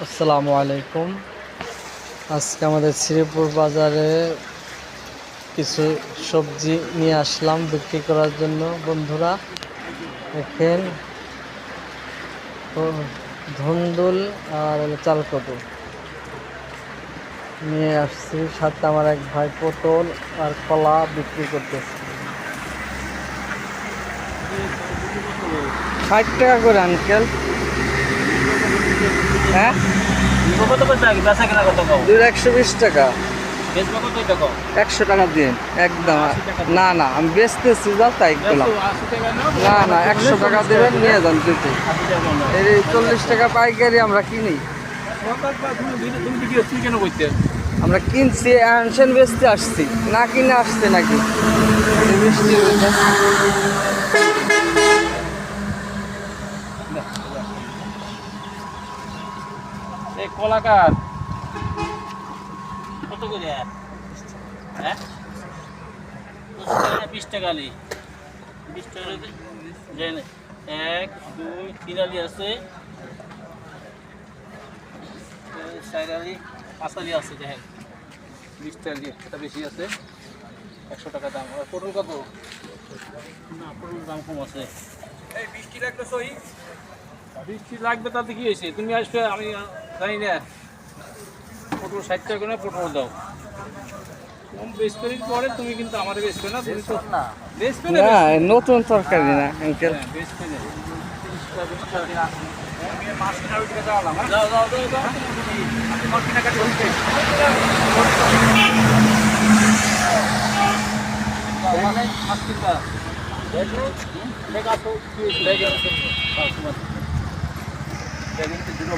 আসসালামু আলাইকুম। আজকে আমাদের শ্রীপুর বাজারে কিছু সবজি নিয়ে আসলাম বিক্রি করার জন্য। বন্ধুরা দেখেন, ধুন্দুল আর চালকদু নিয়ে আসছি। সাথে আমার এক ভাই পটল আর কলা বিক্রি করতেছে। 60 টাকা করে আঙ্কেল। হ্যাঁ, 120 টাকা। 100 টাকা দিন একদম। না না, আমি বেচতেছি যা তাই বললাম। না না, 100 টাকা দেবেন, নিয়ে যান দুটো। এই 40 টাকা পাইকারি আমরা কিনি। আমরা কিনছি, আনছেন বেচতে আসছি, না কিনে আসছে নাকি বৃষ্টি হয়েছে। কলাকার কত করে? হ্যাঁ, 20 টাকা নেই। 20 টাকা দেন। 1 2 3 আলি আছে, 4 আলি 5 আলি আছে। দেখেন 20 টাকা দিয়ে এটা বেশি আছে। 100 টাকা দাম। আর পটল কত? না, পটল দাম কম আছে। এই 20 লাগবে সই। 20 লাগবে তাতে কি হয়েছে? তুমি আসবে, আমি জানি না। পটল 60 টাকা করে পটল দাও। কম বেচতে পরে তুমি কিন্তু আমাদের বেচবে না, তুমি তো বেচবে না। না, নতুন তরকারি না আঙ্কেল। বেচবে না। 30 টাকা আমি মাছ কিনা ওই টাকা চাওয়ালাম। যাও যাও যাও যাও। আপনি মাছ কিনা কাটে বলতে মাছ কিনবা। দেখা তো কি হয়েছে? দেখা তো দুটো